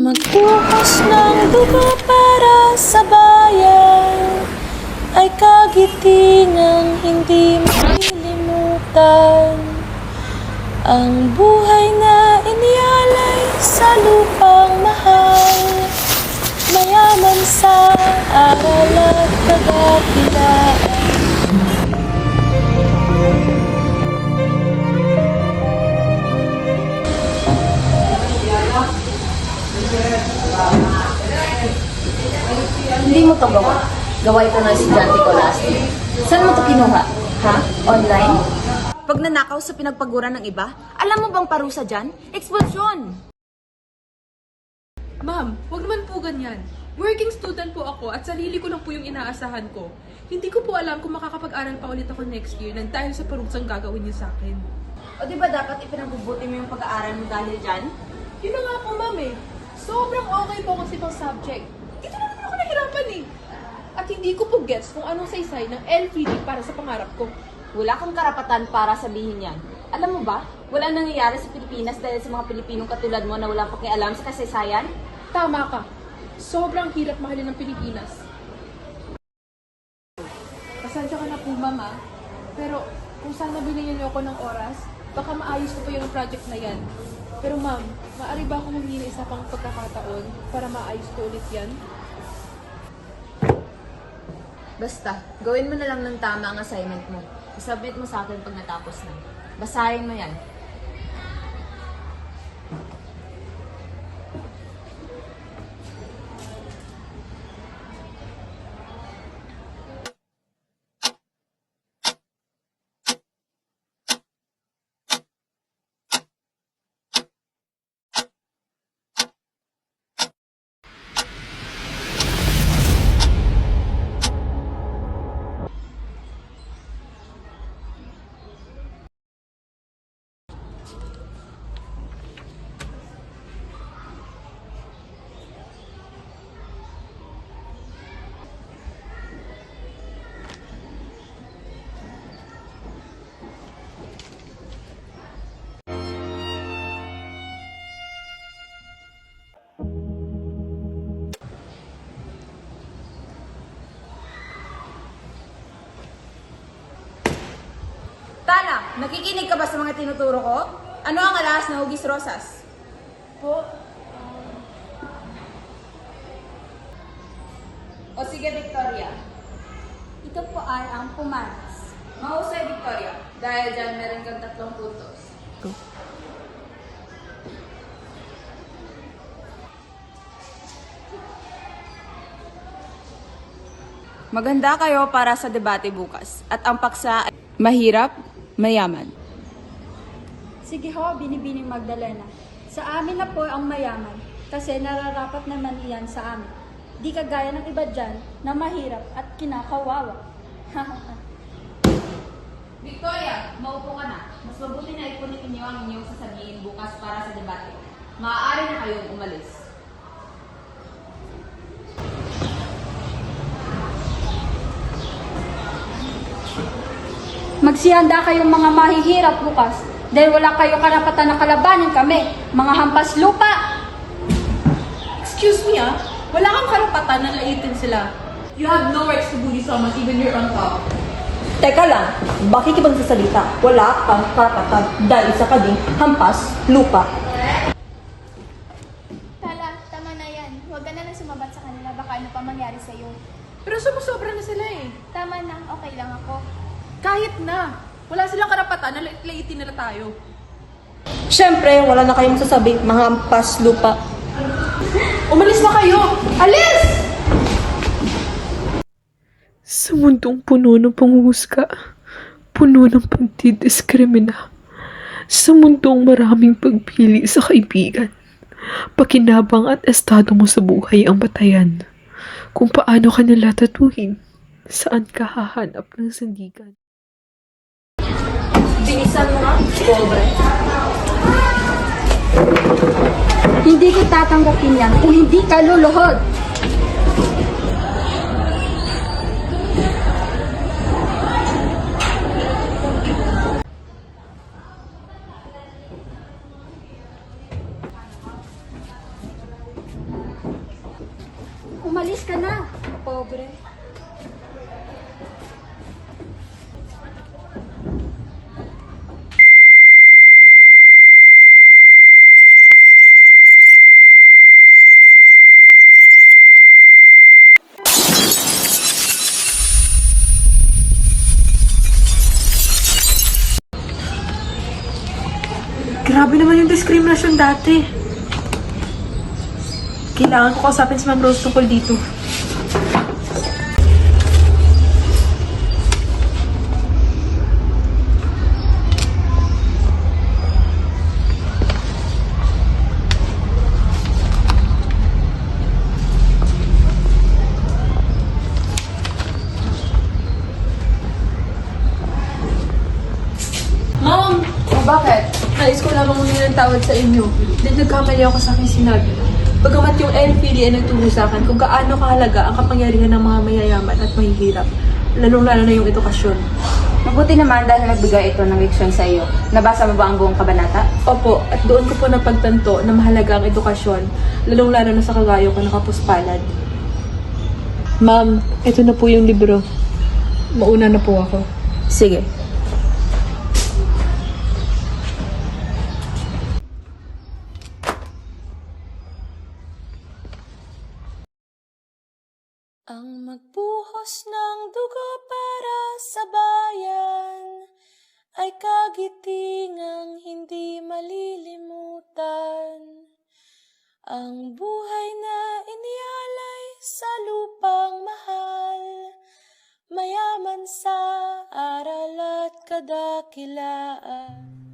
Magbukas ng dugo para sa bayan ay kagitingang hindi malilimutan. Ang buhay na inialay sa lupang mahal, mayaman sa aral at kadakilaan. Hindi mo to gawa. Gawa ito ng estudyante ko last year. Saan mo to kinuha? Ha? Online? Pag nanakaw sa pinagpaguran ng iba, alam mo bang parusa dyan? Expulsyon! Ma'am, wag naman po ganyan. Working student po ako at sarili ko lang po yung inaasahan ko. Hindi ko po alam kung makakapag-aral pa ulit ako next year nang dahil sa parusang gagawin niyo sa akin. O di ba dapat ipinabubuti mo yung pag-aaral mo dahil dyan? Yun na nga po, ma'am eh. Sobrang okay po kasi pang subject. Dito na naman ako nahirapan eh. At hindi ko po gets kung anong saysay ng LTD para sa pangarap ko. Wala kang karapatan para sabihin yan. Alam mo ba, wala nangyayari sa Pilipinas dahil sa mga Pilipinong katulad mo na wala pakialam sa kasaysayan? Tama ka. Sobrang hirap mahalin ng Pilipinas. Pasensya ka na po, mama. Pero kung sana binigyan niyo ako ng oras, baka maayos ko pa yung project na yan. Pero ma'am, maaari ba akong humingi isa pang pagkakataon para maayos ko ulit yan? Basta, gawin mo na lang ng tama ang assignment mo. I-submit mo sa akin pag natapos na. Basahin mo yan. Tana, nakikinig ka ba sa mga tinuturo ko? Ano ang alas na hugis rosas? Po, O sige, Victoria. Ito po ay ang pumaras. Mahusay, Victoria. Dahil dyan, meron kang 3 puntos. Maganda kayo para sa debate bukas. At ang paksa ay mahirap, mayaman. Sige ho, Binibining Magdalena. Sa amin na po ang mayaman kasi nararapat naman iyan sa amin. Di kagaya ng iba dyan na mahirap at kinakawawa. Victoria, maupo ka na. Mas mabuti na ipunin ninyo ang inyong sasabihin bukas para sa debate. Maaari na kayong umalis. Magsihanda kayong mga mahihirap bukas dahil wala kayong karapatan na kalabanin kami, mga hampas lupa. excuse me ah. Wala kang karapatan na laitin sila. You have no rights to bully someone even you're on top. Teka lang, bakit ibang sasalita? Wala kang karapatan dahil isa ka ding hampas lupa. Tala, tama na yan. Huwag ka na lang sumabat sa kanila. Baka ano pa mangyari sa'yo. Pero sumusobra na sila eh. Tama na, okay lang ako. Kahit na. Wala silang karapatan na laitin nila tayo. Siyempre, wala na kayong sasabi, mga hampas lupa. Umalis na kayo! Alis! Sa mundong puno ng panghusga, puno ng pagdidiskrimina, sa mundong maraming pagpili sa kaibigan, pakinabang at estado mo sa buhay ang batayan. Kung paano ka nila tatuhin, saan ka hahanap ng sandigan. Binisan mo nga, pobre. Hindi ko tatanggapin yan kung hindi ka luluhod. ka na. Pobre. Grabe naman yung discrimination dati. Kailangan ko kausapin si Ma'am Rose tungkol dito. Ma'am! O bakit? Nais ko lamang humingi ng tawad sa inyo. Dahil nagkamali ako sa aking sinabi. Bagamat yung LPD ay nagturo sa akin kung gaano kahalaga ang kapangyarihan ng mga mayayaman at mahihirap. Lalong-lalo na yung edukasyon. Mabuti naman dahil nagbigay ito ng leksyon sa iyo. Nabasa mo ba ang buong kabanata? Opo, at doon ko po napagtanto na mahalaga ang edukasyon, lalong-lalo na sa kagayo ko nakapuspalad. Ma'am, ito na po yung libro. Mauna na po ako. Sige. Ang magbuhos ng dugo para sa bayan ay kagitingang hindi malilimutan. Ang buhay na inialay sa lupang mahal, mayaman sa aral at kadakilaan.